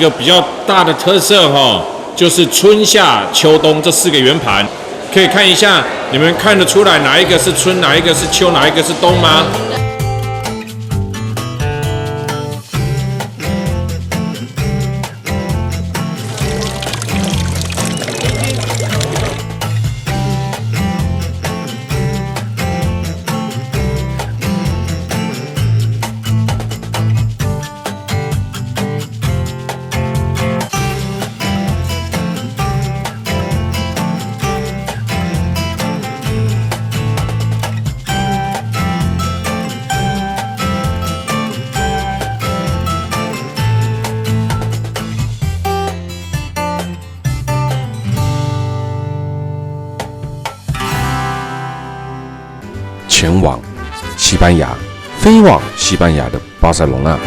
个比较大的特色就是春夏秋冬这4个圆盘，可以看一下，你们看得出来哪一个是春，哪一个是秋，哪一个是冬吗？前往西班牙，飞往西班牙的巴塞隆纳。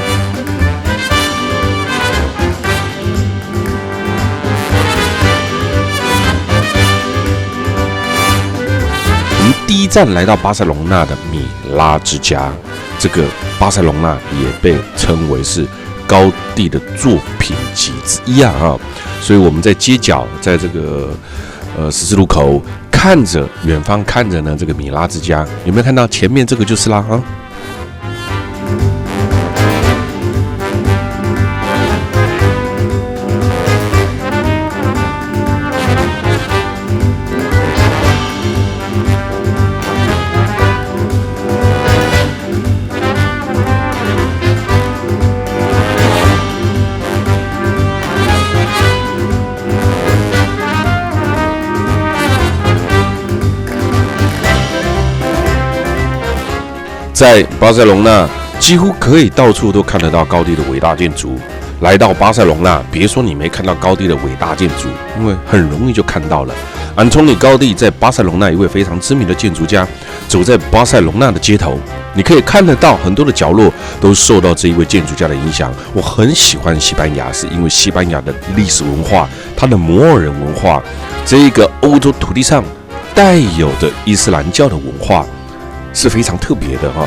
我们第一站来到巴塞隆纳的米拉之家，这个巴塞隆纳也被称为是高第的作品集之一啊，所以我们在街角，在这个十字路口。看着远方，看着呢这个米拉之家，有没有看到前面这个就是啦啊？在巴塞隆纳，几乎可以到处都看得到高第的伟大建筑。来到巴塞隆纳，别说你没看到高第的伟大建筑，因为很容易就看到了。安东尼·高第在巴塞隆纳一位非常知名的建筑家，走在巴塞隆纳的街头，你可以看得到很多的角落都受到这一位建筑家的影响。我很喜欢西班牙，是因为西班牙的历史文化，它的摩尔人文化，这一个欧洲土地上带有的伊斯兰教的文化。是非常特别的哈，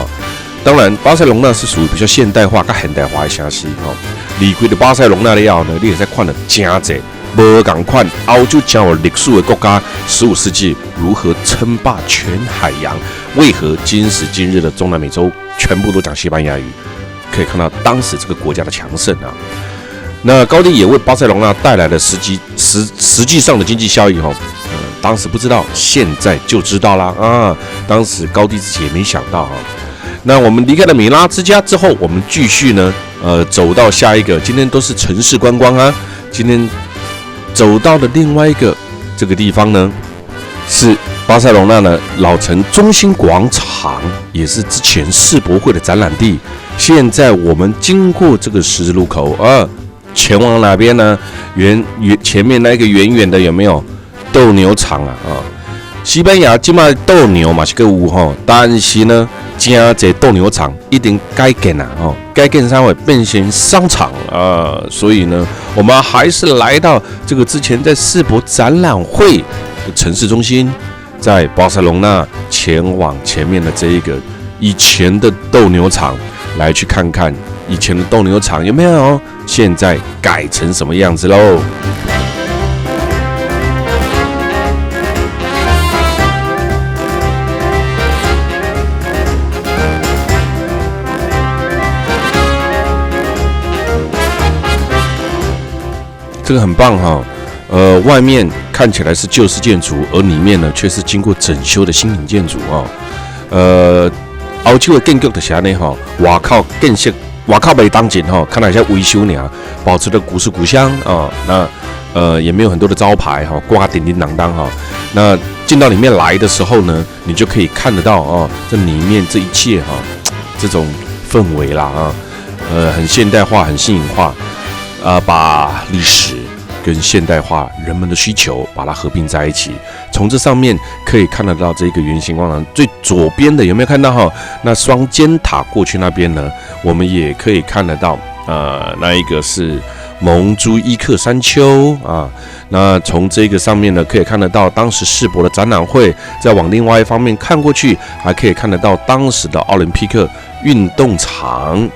当然巴塞隆纳是属于比较现代化、跟现代化的城市哈。离开的巴塞隆纳了呢，你也在看了真侪，无同款欧洲较有历史的国家，15世纪如何称霸全海洋？为何今时今日的中南美洲全部都讲西班牙语？可以看到当时这个国家的强盛啊。那高第也为巴塞隆纳带来了实际上的经济效益哈。当时不知道，现在就知道啦啊！当时高第自己也没想到啊。那我们离开了米拉之家之后，我们继续呢，走到下一个。今天都是城市观光啊。今天走到的另外一个这个地方呢，是巴塞隆纳的老城中心广场，也是之前世博会的展览地。现在我们经过这个十字路口前往哪边呢？前面那个远远的有没有？斗牛场啊，西班牙现在斗牛嘛是个有吼，但是呢，真侪斗牛场一定改建啊，改建才会变成商场啊，所以呢，我们还是来到这个之前在世博展览会的城市中心，在巴塞隆纳前往前面的这一个以前的斗牛场，来去看看以前的斗牛场有没有，现在改成什么样子喽。这个很棒哈，外面看起来是旧式建筑，而里面呢却是经过整修的新型建筑欧洲的建筑就是安尼哈，外靠建设，外靠没当紧哈，看到一下维修呢，保持了古色古香啊。那也没有很多的招牌哈，挂叮叮当当哈。那进到里面来的时候呢，你就可以看得到这里面这一切这种氛围啦很现代化，很新颖化。把历史跟现代化人们的需求把它合并在一起。从这上面可以看得到这个圆形广场最左边的有没有看到那双尖塔过去那边呢，我们也可以看得到那一个是蒙朱伊克山丘啊。那从这个上面呢，可以看得到当时世博的展览会。再往另外一方面看过去，还可以看得到当时的奥林匹克运动场。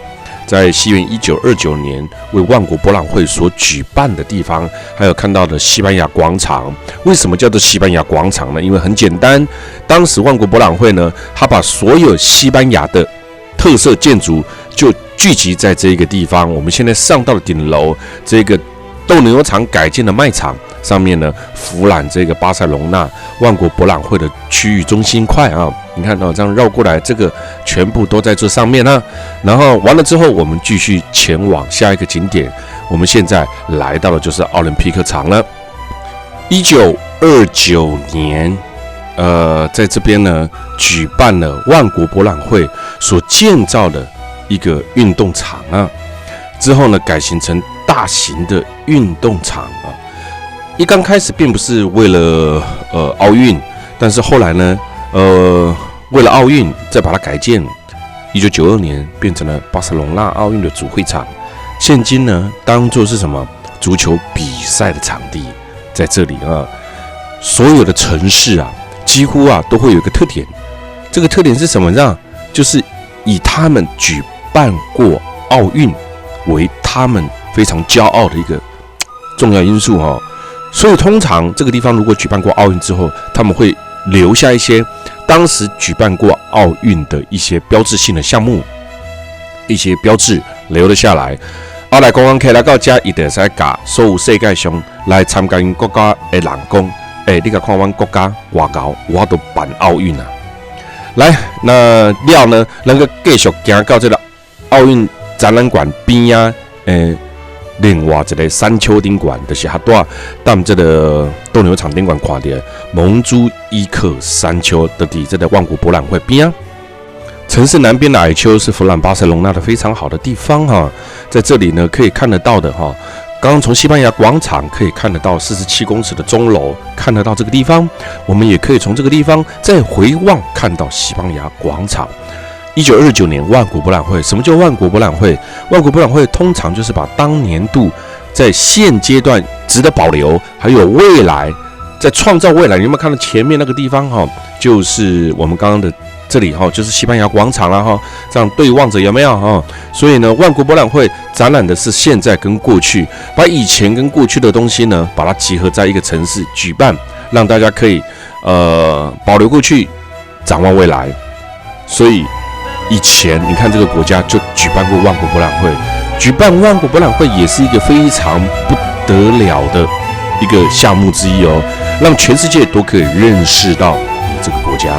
在西元1929年为万国博览会所举办的地方，还有看到的西班牙广场。为什么叫做西班牙广场呢？因为很简单，当时万国博览会呢，它把所有西班牙的特色建筑就聚集在这个地方。我们现在上到了顶楼，这个斗牛场改建的卖场上面呢，俯览这个巴塞隆纳万国博览会的区域中心块啊。你看到这样绕过来，这个全部都在这上面啊。然后完了之后，我们继续前往下一个景点。我们现在来到的就是奥林匹克场了。1929年，在这边呢举办了万国博览会所建造的一个运动场啊。之后呢，改型成大型的运动场啊。一刚开始并不是为了奥运，但是后来呢，为了奥运再把它改建，1992年变成了巴塞隆纳奥运的主会场。现今呢，当作是什么足球比赛的场地，在这里啊，所有的城市啊，几乎啊都会有一个特点。这个特点是什么呢？就是以他们举办过奥运为他们非常骄傲的一个重要因素哦。所以通常这个地方如果举办过奥运之后，他们会留下一些当时举办过奥运的一些标志性的项目，一些标志留了下来。来观光客来到这，一定是甲所有世界上来参加国家的人讲，你甲看阮国家外交，我都办奥运啊！来，那了呢，能够继续行到这个奥运展览馆边啊，另外一个山丘顶馆，就是较大，但这个斗牛场顶馆看到蒙朱伊克山丘的伫这个万国博览会边啊。城市南边的矮丘是弗朗巴塞隆纳的非常好的地方哈，在这里呢可以看得到的哈，刚刚从西班牙广场可以看得到47公尺的钟楼，看得到这个地方，我们也可以从这个地方再回望看到西班牙广场。1929年万国博览会，什么叫万国博览会？万国博览会通常就是把当年度在现阶段值得保留，还有未来在创造未来。你有没有看到前面那个地方哈？就是我们刚刚的这里哈，就是西班牙广场啦哈，这样对望着有没有哈？所以呢，万国博览会展览的是现在跟过去，把以前跟过去的东西呢，把它集合在一个城市举办，让大家可以保留过去，展望未来。所以以前你看这个国家就举办过万国博览会，举办万国博览会也是一个非常不得了的一个项目之一哦，让全世界都可以认识到你这个国家。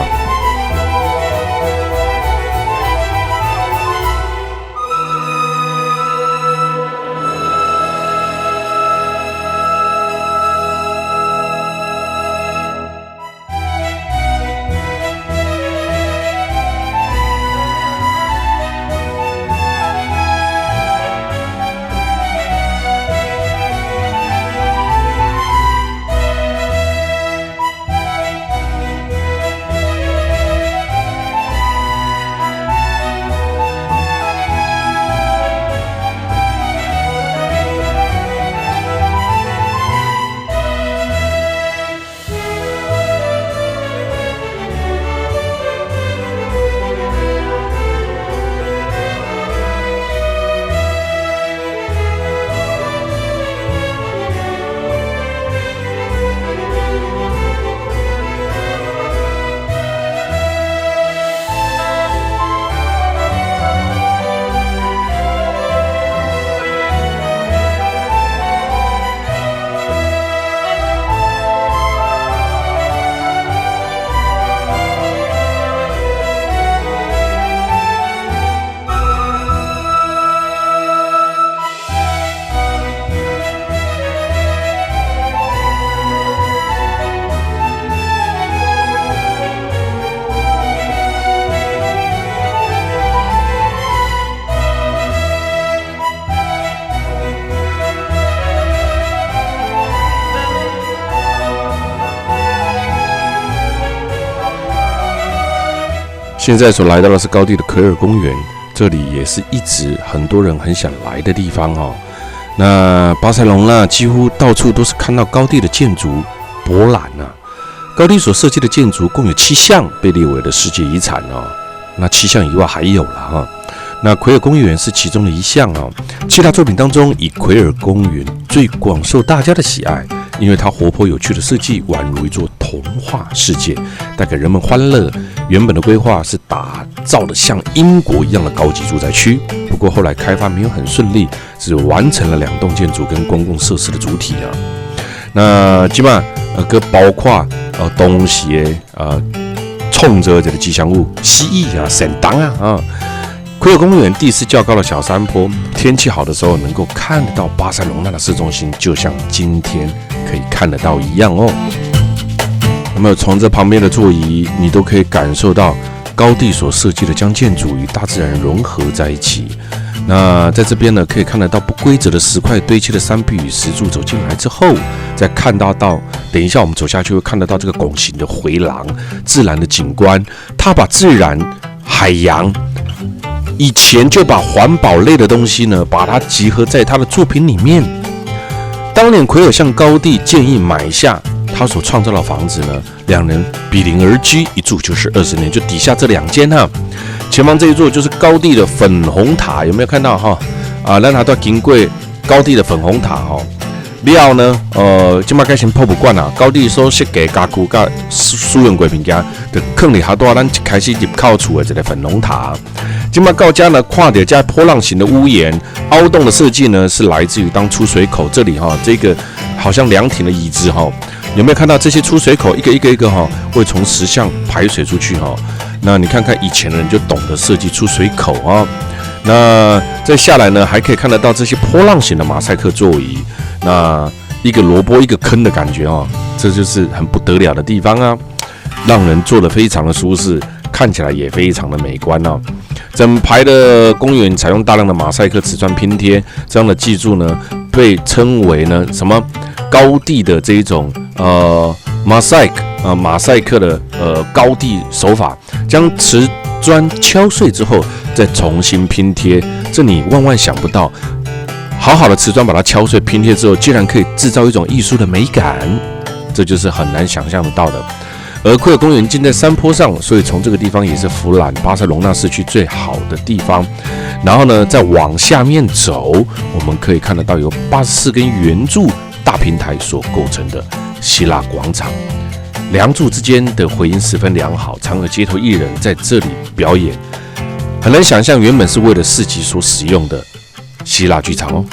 现在所来到的是高地的可尔公园，这里也是一直很多人很想来的地方哦。那巴塞隆纳几乎到处都是看到高地的建筑博览啊。高地所设计的建筑共有7项被列为了世界遗产哦。那7项以外还有了哈。那奎尔公园是其中的一项哦。其他作品当中，以奎尔公园最广受大家的喜爱，因为它活泼有趣的设计，宛如一座童话世界，带给人们欢乐。原本的规划是打造的像英国一样的高级住宅区，不过后来开发没有很顺利，只完成了2栋建筑跟公共设施的主体啊。那基本上包括东西冲着这个吉祥物蜥蜴啊、神当啊。奎尔公园地势较高的小山坡，天气好的时候能够看得到巴塞隆纳的市中心，就像今天可以看得到一样哦。那么从这旁边的座椅，你都可以感受到高地所设计的将建筑与大自然融合在一起。那在这边呢，可以看得到不规则的石块堆砌的山壁与石柱。走进来之后，再看到等一下我们走下去会看得到这个拱形的回廊，自然的景观。它把自然、海洋，以前就把环保类的东西呢，把它集合在他的作品里面。当年奎尔向高地建议买下他所创造的房子呢，2人比邻而居，一住就是20年，就底下这2间哈。前方这一座就是高地的粉红塔，有没有看到哈？咱还都经过高地的粉红塔哈。了呢，今麦改成博物馆啊，高地所设计家具甲使用过物件，就放伫遐多咱一开始入口处的这个粉红塔。今麦到家呢，看到这波浪形的屋檐，凹洞的设计呢是来自于当出水口这里哈，这个好像凉亭的椅子哈，有没有看到这些出水口一个哈，会从石像排水出去哈？那你看看以前的人就懂得设计出水口啊。那再下来呢，还可以看得到这些波浪形的马赛克座椅，那一个萝卜一个坑的感觉哦，这就是很不得了的地方啊，让人坐得非常的舒适，看起来也非常的美观哦。整排的公园采用大量的马赛克瓷砖拼贴，这样的技术呢，被称为呢什么高地的这一种马赛克的高地手法，将瓷砖敲碎之后再重新拼贴，这你万万想不到，好好的瓷砖把它敲碎拼贴之后，竟然可以制造一种艺术的美感，这就是很难想象得到的。而奎尔公园建在山坡上，所以从这个地方也是俯览巴塞隆纳市区最好的地方。然后呢，再往下面走，我们可以看得到由84根圆柱大平台所构成的希腊广场，梁柱之间的回音十分良好，常有街头艺人在这里表演，很难想象原本是为了市集所使用的希腊剧场哦。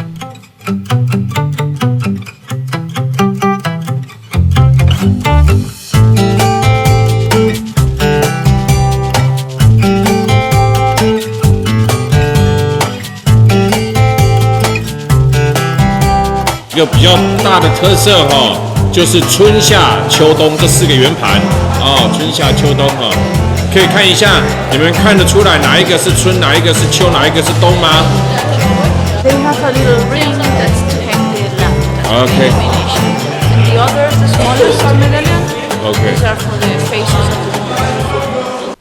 一个比较大的特色哈，就是春夏秋冬这4个圆盘哦，春夏秋冬哈，可以看一下，你们看得出来哪一个是春，哪一个是秋，哪一个是冬吗 They have a little ring that's to hang the lamp. Okay. And the others, the smallest are medallion. Okay. These are for the faces of the women.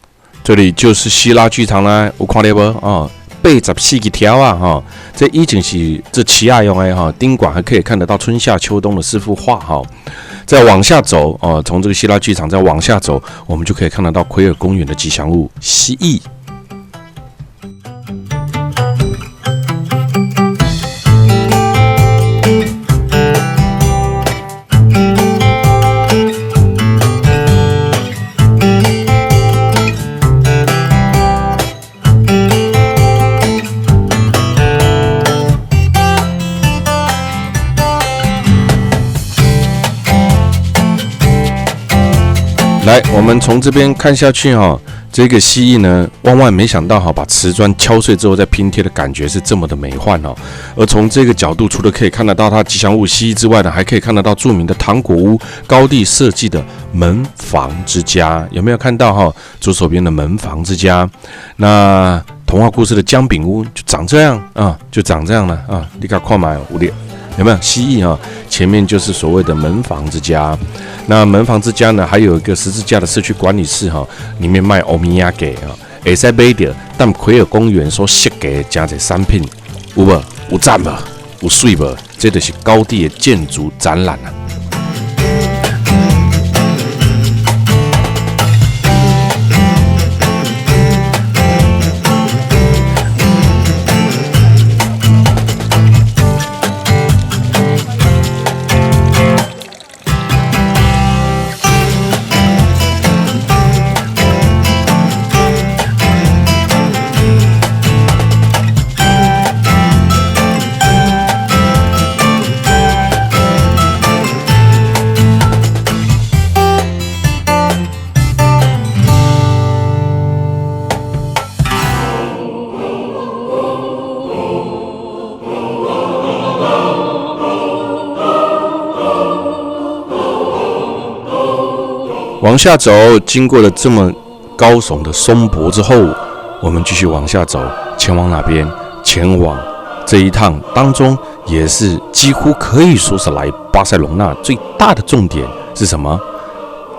这里就是希腊剧场啦，有看到不啊？84个条啊哈，这已经是这起亚用的哈，宾馆还可以看得到春夏秋冬的4幅画哈。再往下走哦，从这个希腊剧场再往下走，我们就可以看得到奎尔公园的吉祥物蜥蜴。来，我们从这边看下去哈，这个蜥蜴呢，万万没想到哈，把瓷砖敲碎之后再拼贴的感觉是这么的美幻哦。而从这个角度，除了可以看得到它吉祥物蜥蜴之外呢，还可以看得到著名的糖果屋高地设计的门房之家，有没有看到哈？左手边的门房之家，那童话故事的姜饼屋就长这样啊，就长这样了啊，你看看嘛，有没有蜥蜴啊？前面就是所谓的门房之家。那门房之家呢，还有一个十字架的社区管理室哈，里面卖欧米亚给啊，会使买到但奎尔公园所设计的真侪产品，有无？有赞无？有水无？这就是高地的建筑展览啊。往下走，经过了这么高耸的松柏之后，我们继续往下走，前往哪边？前往这一趟当中，也是几乎可以说是来巴塞隆纳最大的重点是什么？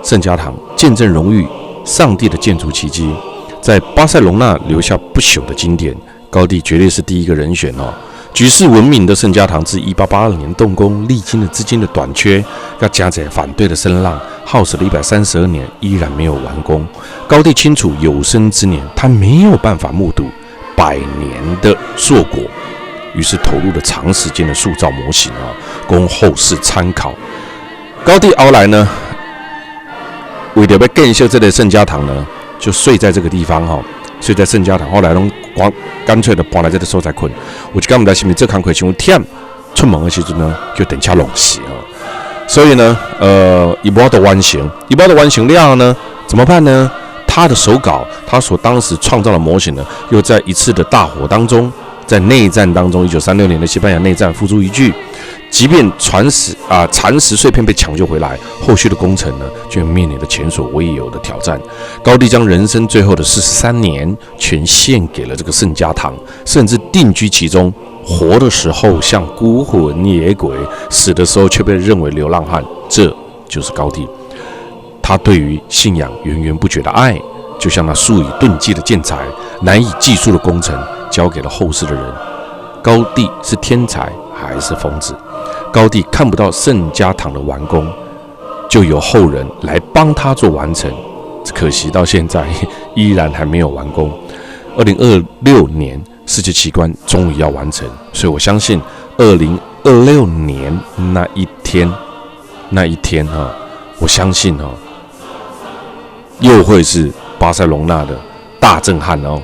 圣家堂，见证荣誉上帝的建筑奇迹，在巴塞隆纳留下不朽的经典。高地绝对是第一个人选哦。举世闻名的圣家堂自1882年动工，历经了资金的短缺，要加载反对的声浪，耗时了132年，依然没有完工。高地清楚有生之年，他没有办法目睹100年的硕果，于是投入了长时间的塑造模型啊，供后世参考。高地后来呢，为了要建设这个圣家堂呢，就睡在这个地方哈，睡在圣家堂。后来拢干脆的搬来这个所在困。有一天唔知是不是这工课伤忝，出门的时阵呢，叫电车弄死啊。所以呢，伊无法度完成，了后呢，怎么办呢？他的手稿，他所当时创造的模型呢，又在一次的大火当中，在内战当中，1936年的西班牙内战付诸一炬。即便残石碎片被抢救回来，后续的工程呢，就面临着前所未有的挑战。高地将人生最后的43年全献给了这个圣家堂，甚至定居其中。活的时候像孤魂野鬼，死的时候却被认为流浪汉。这就是高地，他对于信仰源源不绝的爱，就像那数以吨计的建材、难以计数的工程，交给了后世的人。高地是天才还是疯子？高地看不到圣家堂的完工，就由后人来帮他做完成。可惜到现在依然还没有完工。2026年世界奇观终于要完成，所以我相信2026年那一天我相信又会是巴塞隆纳的大震撼哦。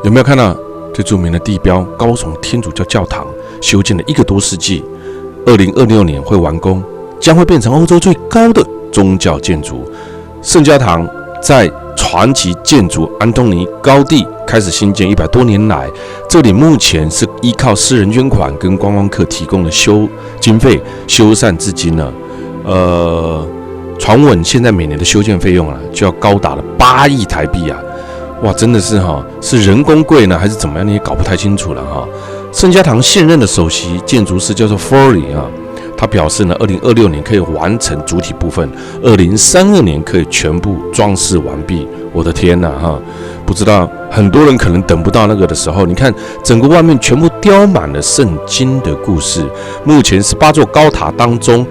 有没有看到最著名的地标高耸天主教教堂，修建了1个多世纪，2026年会完工，将会变成欧洲最高的宗教建筑。圣家堂在传奇建筑安东尼·高地开始兴建100多年来，这里目前是依靠私人捐款跟观光客提供的经费修缮至今呢。传闻现在每年的修建费用就要高达了8亿台币啊！哇，真的是是人工贵呢，还是怎么样？你也搞不太清楚了圣家堂现任的首席建筑师叫做 Foley 他表示呢，2026年可以完成主体部分，2032年可以全部装饰完毕。我的天哪不知道很多人可能等不到那个的时候，你看整个外面全部雕满了圣经的故事。目前18座高塔当中，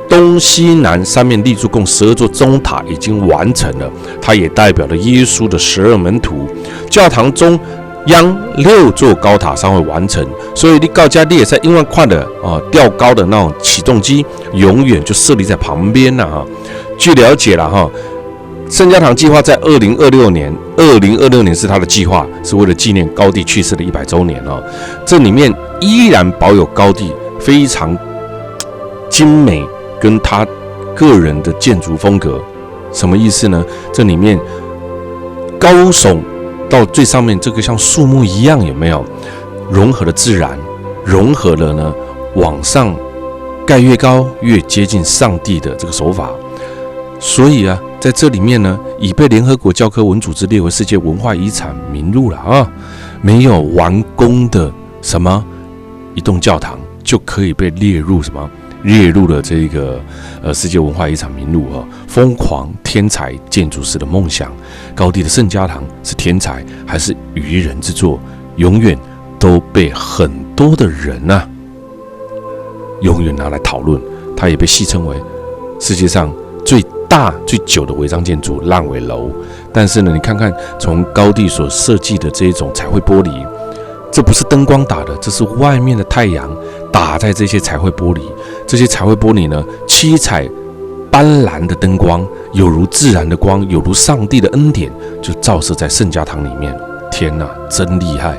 东西南三面立柱共12座钟塔已经完成了，它也代表了耶稣的12门徒。教堂中央6座高塔尚未完成，所以你到家你也在因为看的吊高的那种起重机，永远就设立在旁边了据了解了圣家堂计划在2026年是他的计划，是为了纪念高地去世的100周年这里面依然保有高地非常精美跟他个人的建筑风格。什么意思呢？这里面高耸到最上面，这个像树木一样，有没有融合了自然，融合了呢往上盖越高越接近上帝的这个手法。所以在这里面呢，已被联合国教科文组织列为世界文化遗产名录了没有完工的什么一栋教堂就可以被列入什么列入了这个世界文化遗产名录疯狂天才建筑师的梦想，高第的圣家堂是天才还是愚人之作，永远都被很多的人永远拿来讨论。它也被戏称为世界上最大最久的违章建筑烂尾楼。但是呢，你看看从高第所设计的这种彩绘玻璃，这不是灯光打的，这是外面的太阳打在这些彩绘玻璃。这些彩绘玻璃呢，七彩斑斓的灯光，有如自然的光，有如上帝的恩典，就照射在圣家堂里面。天哪，真厉害！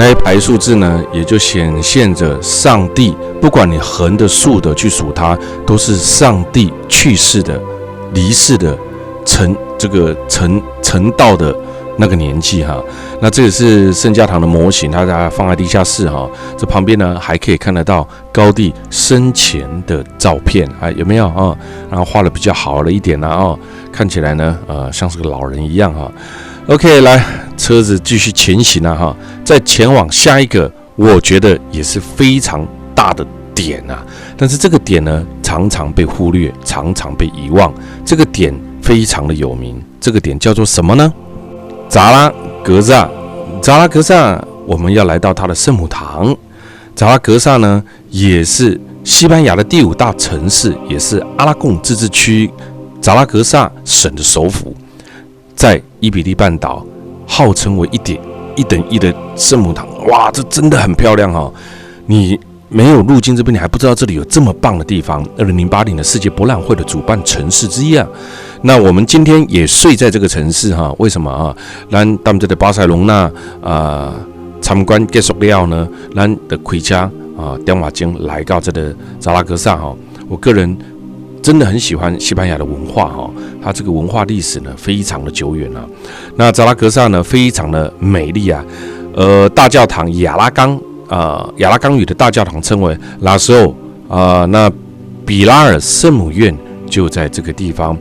那一排数字呢，也就显现着上帝，不管你横的竖的去数它，都是上帝去世的、离世的、成道的那个年纪哈。那这个是圣家堂的模型，它放在地下室哈。这旁边呢，还可以看得到高第生前的照片啊，有没有啊？然后画的比较好了一点啊，看起来呢，像是个老人一样哈。OK， 来，车子继续前行哈，再前往下一个，我觉得也是非常大的点啊。但是这个点呢，常常被忽略，常常被遗忘。这个点非常的有名，这个点叫做什么呢？扎拉格萨。扎拉格萨，我们要来到它的圣母堂。扎拉格萨呢，也是西班牙的第5大城市，也是阿拉贡自治区扎拉格萨省的首府。在伊比利半岛，号称为一等一的圣母堂，哇，这真的很漂亮哈！你没有入境这边，你还不知道这里有这么棒的地方。2008年的世界博览会的主办城市之一啊。那我们今天也睡在这个城市哈，为什么啊？咱们这的巴塞隆纳参观结束了呢，咱的开车电话间来到这个扎拉格萨哈。我个人真的很喜欢西班牙的文化哈，它这个文化历史呢非常的久远啊。那扎拉格萨呢非常的美丽啊，大教堂亚拉冈语的大教堂称为拉斯欧那比拉尔圣母院就在这个地方。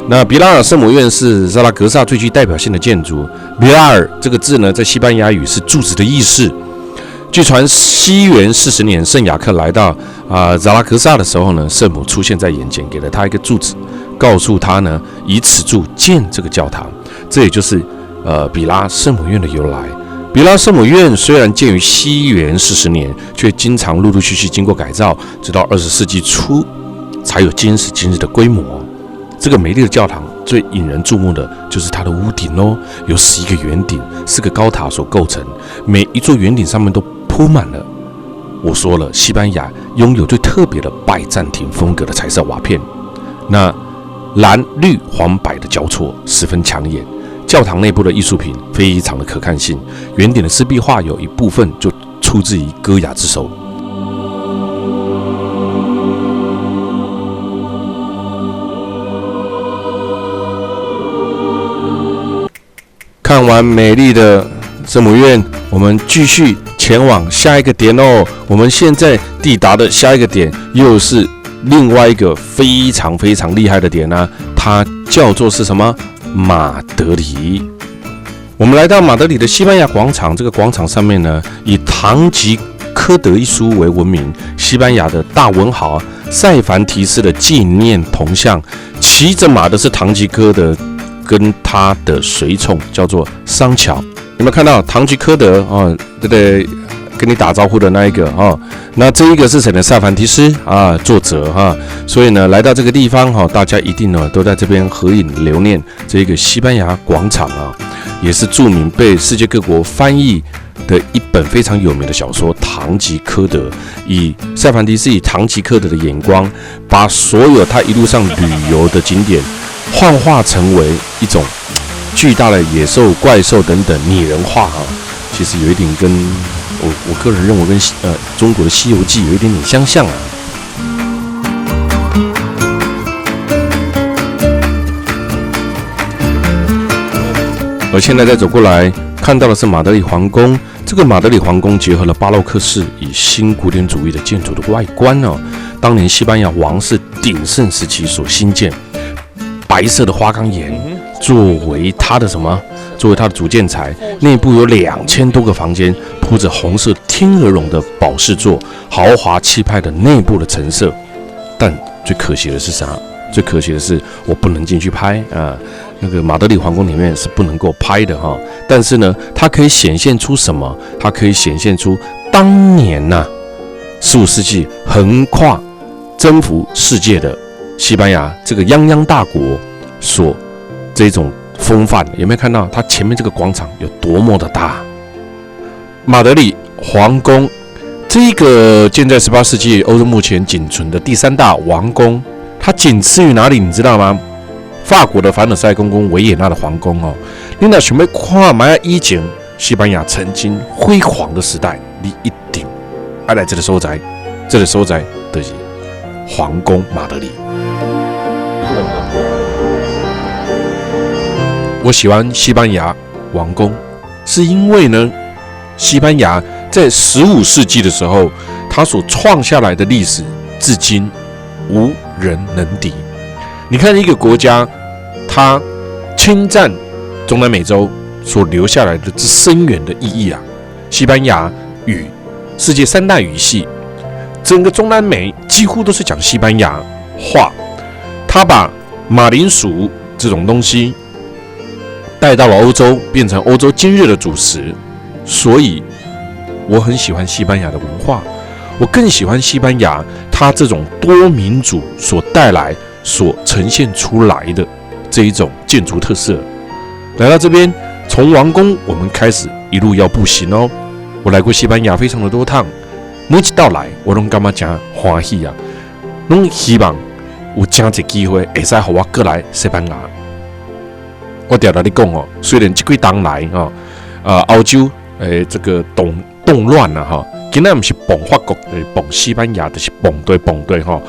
那比拉尔圣母院是扎拉格萨最具代表性的建筑。比拉尔这个字呢，在西班牙语是柱子的意思。据传，西元40年，圣雅克来到扎拉格萨的时候呢，圣母出现在眼前，给了他一个柱子，告诉他呢，以此柱建这个教堂。这也就是比拉圣母院的由来。比拉圣母院虽然建于西元40年，却经常陆陆续续经过改造，直到20世纪初才有今时今日的规模。这个美丽的教堂最引人注目的就是它的屋顶哦，由11个圆顶、4个高塔所构成，每一座圆顶上面都铺满了，我说了，西班牙拥有最特别的拜占庭风格的彩色瓦片，那蓝、绿、黄、白的交错，十分抢眼。教堂内部的艺术品非常的可看性，圆顶的湿壁画有一部分就出自于戈雅之手。看完美丽的圣母院，我们继续前往下一个点哦。我们现在抵达的下一个点，又是另外一个非常非常厉害的点呢、它叫做是什么？马德里。我们来到马德里的西班牙广场，这个广场上面呢，以堂吉诃德一书为闻名，西班牙的大文豪塞凡提斯的纪念铜像，骑着马的是堂吉诃德跟他的随从，叫做桑乔。有没有看到堂吉诃德啊？对不对？跟你打招呼的那一个啊，那这一个是谁呢？塞凡提斯啊，作者哈。所以呢，来到这个地方哈，大家一定呢都在这边合影留念这个西班牙广场啊，也是著名被世界各国翻译的一本非常有名的小说《堂吉诃德》。以塞凡提斯以堂吉诃德的眼光，把所有他一路上旅游的景点幻化成为一种巨大的野兽、怪兽等等拟人化哈。其实有一点跟我个人认为跟中国的《西游记》有一点点相像啊。而现在再走过来看到的是马德里皇宫，这个马德里皇宫结合了巴洛克式与新古典主义的建筑的外观哦。当年西班牙王室鼎盛时期所兴建，白色的花岗岩作为它的什么？作为它的主建材，内部有2000多个房间，铺着红色天鹅绒的宝饰座，豪华气派的内部的陈设。但最可惜的是啥？最可惜的是我不能进去拍啊！那个马德里皇宫里面是不能够拍的哈。但是呢，它可以显现出什么？它可以显现出当年15世纪横跨征服世界的西班牙这个泱泱大国所这种风范。有没有看到它前面这个广场有多么的大？马德里皇宫这个建在18世纪欧洲目前仅存的第3大王宫，它仅次于哪里？你知道吗？法国的凡尔赛宫跟维也纳的皇宫哦。你若想要看嘛以前西班牙曾经辉煌的时代，你一定要来这个所在，这个所在就是皇宫马德里。我喜欢西班牙王宫，是因为呢，西班牙在15世纪的时候，它所创下来的历史，至今无人能敌。你看一个国家，它侵占中南美洲所留下来的这深远的意义啊！西班牙语，世界3大语系，整个中南美几乎都是讲西班牙话。它把马铃薯这种东西带到了欧洲，变成欧洲今日的主食。所以我很喜欢西班牙的文化，我更喜欢西班牙它这种多民族所带来、所呈现出来的这一种建筑特色。来到这边，从王宫我们开始一路要步行哦。我来过西班牙非常的多趟，每一到来我都感觉真欢喜啊，都希望有这样一个机会会使让我过来西班牙。我常常你讲哦，虽然这几年来欧洲这个动乱了哈，今天不是崩法国，崩西班牙，就是崩对哈，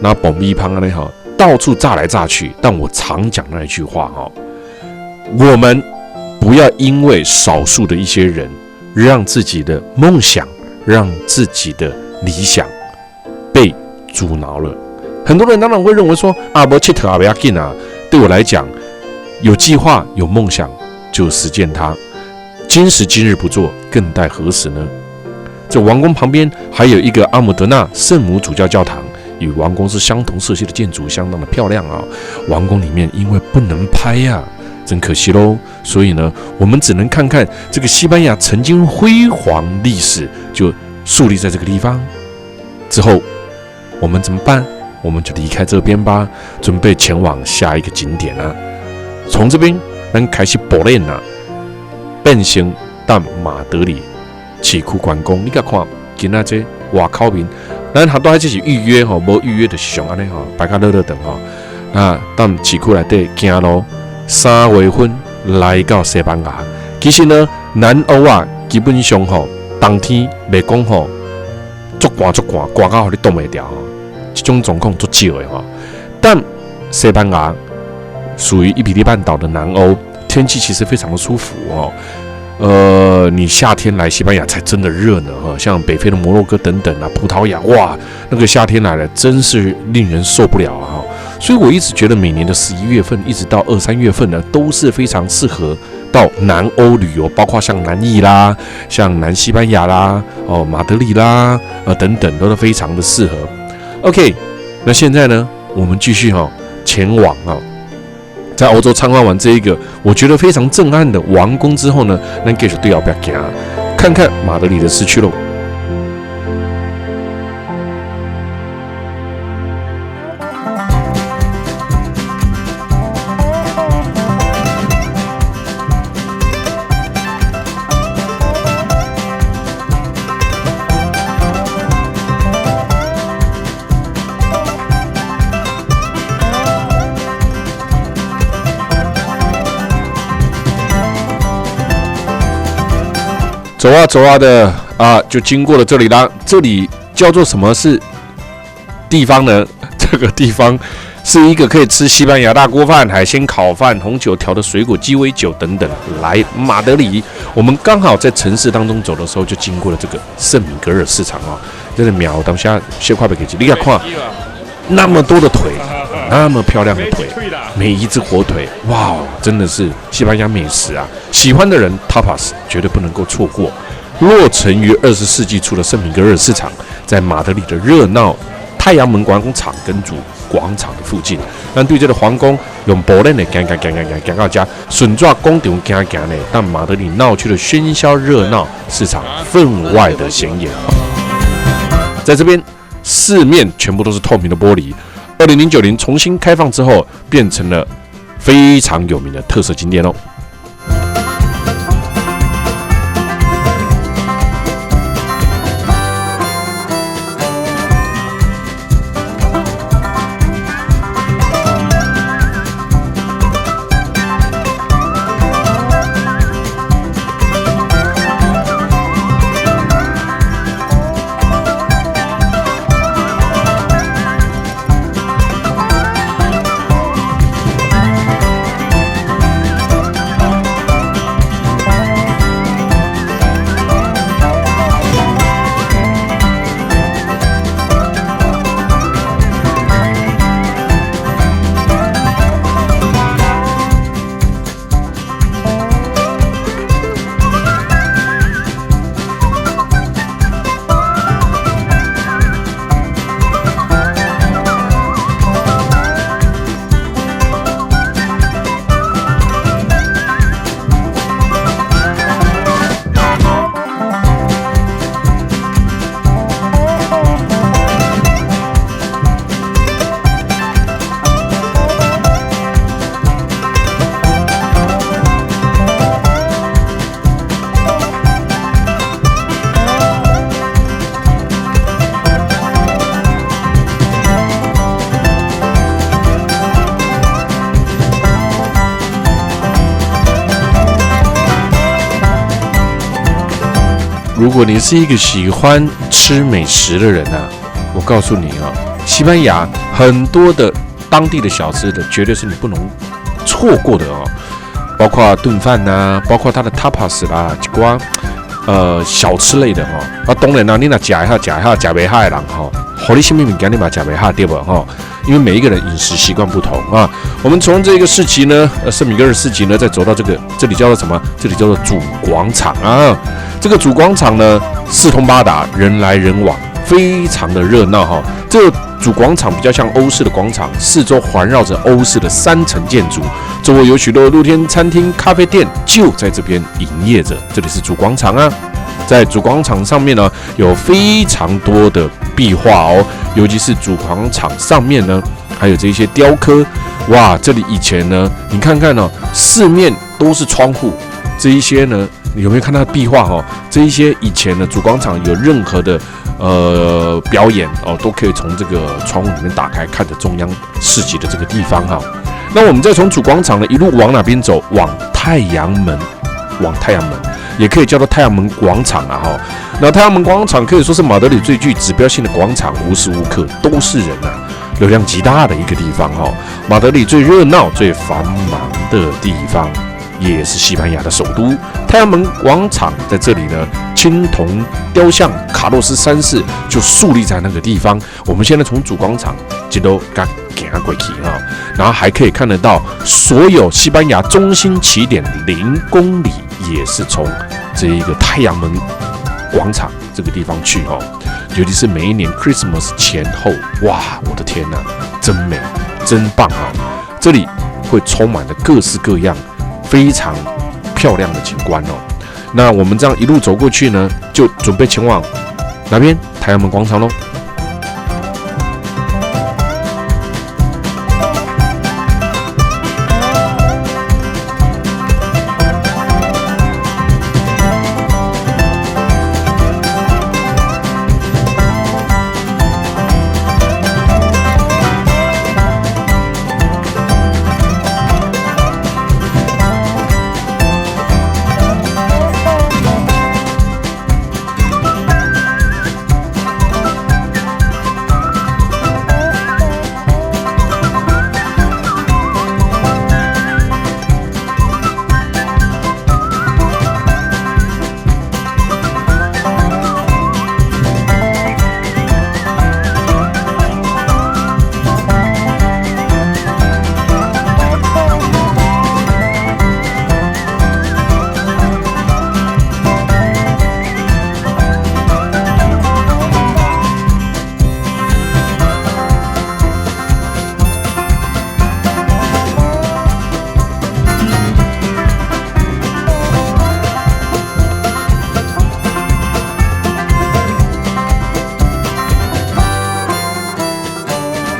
那崩米芳呢哈，到处炸来炸去。但我常讲那一句话哈，我们不要因为少数的一些人，让自己的梦想，让自己的理想被阻挠了。很多人当然会认为说啊，不切特啊，不要紧啊。对我来讲，有计划有梦想就实践它。今时今日不做，更待何时呢？这王宫旁边还有一个阿姆德纳圣母主教教堂，与王宫是相同色系的建筑，相当的漂亮啊。王宫里面因为不能拍呀，真可惜喽。所以呢，我们只能看看这个西班牙曾经辉煌历史就树立在这个地方。之后我们怎么办？我们就离开这边吧，准备前往下一个景点啊。从这边咱开始步练啊，变成到马德里市区观光。你看，今仔这外口面，咱好多还只是预约吼，无预约就是上安尼吼，摆较热等吼。那到市区内底行路，3月份来到西班牙。其实呢，南欧啊，基本上吼，冬天袂讲吼，足寒，寒到互你冻袂掉吼，这种状况足少的吼。但西班牙属于伊比利半岛的南欧，天气其实非常的舒服哦。你夏天来西班牙才真的热呢哈，像北非的摩洛哥等等啊，葡萄牙哇，那个夏天来了真是令人受不了啊。所以我一直觉得每年的11月份一直到2、3月份呢，都是非常适合到南欧旅游，包括像南意啦、像南西班牙啦、马德里啦，等等，都是非常的适合。OK， 那现在呢，我们继续前往在欧洲参观完这一个我觉得非常震撼的王宫之后呢，那继续对后边行，看看马德里的市区喽。走啊走啊的就经过了这里啦。这里叫做什么是地方呢？这个地方是一个可以吃西班牙大锅饭、海鲜烤饭、红酒调的水果鸡尾酒等等。来马德里，我们刚好在城市当中走的时候，就经过了这个圣米格尔市场真的秒当下先快被给你看，那么多的腿，那么漂亮的腿，每一只火腿，哇，真的是西班牙美食啊！喜欢的人 tapas 绝对不能够错过。落成于20世纪初的圣米格尔市场，在马德里的热闹太阳门广场跟主广场的附近。咱对这个皇宫用步练的行到家，顺抓广场行呢，让马德里闹区的喧嚣热闹市场分外的显眼。在这边，四面全部都是透明的玻璃。2009年重新开放之后，变成了非常有名的特色景点哦。如果你是一个喜欢吃美食的人我告诉你西班牙很多的当地的小吃的，绝对是你不能错过的包括炖饭包括它的 tapas 啦，一瓜小吃类的当然你若吃一下吃不下的人好你什么物件你嘛吃不下对不因为每一个人饮食习惯不同我们从这个市集呢，圣米格尔市集呢，再走到这里叫做什么？这里叫做主广场这个主广场呢，四通八达，人来人往，非常的热闹这个主广场比较像欧式的广场，四周环绕着欧式的3层建筑，周围有许多露天餐厅、咖啡店就在这边营业着。这里是主广场在主广场上面呢，有非常多的壁画尤其是主广场上面呢，还有这些雕刻。哇，这里以前呢，你看看四面都是窗户，这一些呢，你有没有看到壁画这一些以前的主广场有任何的表演都可以从这个窗户里面打开，看着中央市集的这个地方那我们再从主广场呢一路往哪边走？往太阳门，也可以叫做太阳门广场那太阳门广场可以说是马德里最具指标性的广场，无时无刻都是人流量极大的一个地方马德里最热闹、最繁忙的地方。也是西班牙的首都。太阳门广场在这里呢，青铜雕像卡洛斯3世就树立在那个地方。我们现在从主广场一路行过去哈，然后还可以看得到所有西班牙中心起点0公里，也是从这一个太阳门广场这个地方去哦。尤其是每一年 Christmas 前后，哇，我的天哪，真美，真棒啊！这里会充满了各式各样非常漂亮的景观哦。那我们这样一路走过去呢，就准备前往哪边？太阳门广场喽。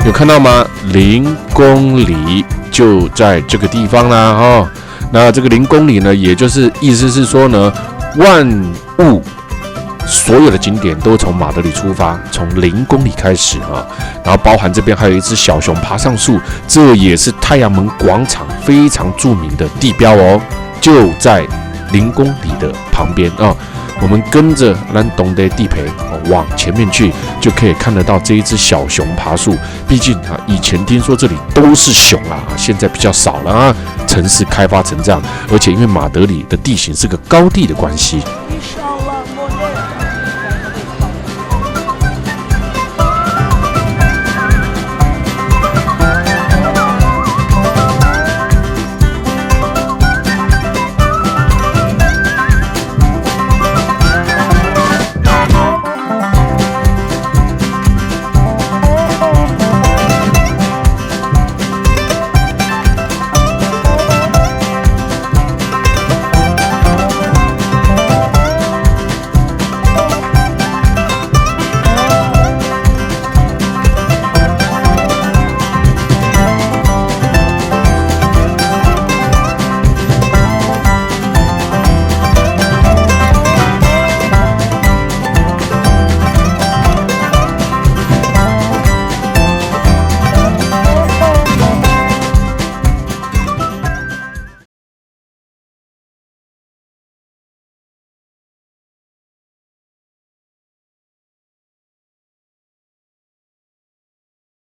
有看到吗？0公里就在这个地方啦，哦。那这个0公里呢，也就是意思是说呢，万物所有的景点都从马德里出发，从0公里开始啊。然后包含这边还有一只小熊爬上树，这也是太阳门广场非常著名的地标哦，就在0公里的旁边啊。我们跟着咱东的地陪往前面去，就可以看得到这一只小熊爬树。毕竟啊，以前听说这里都是熊啊，现在比较少了啊。城市开发成这样，而且因为马德里的地形是个高地的关系。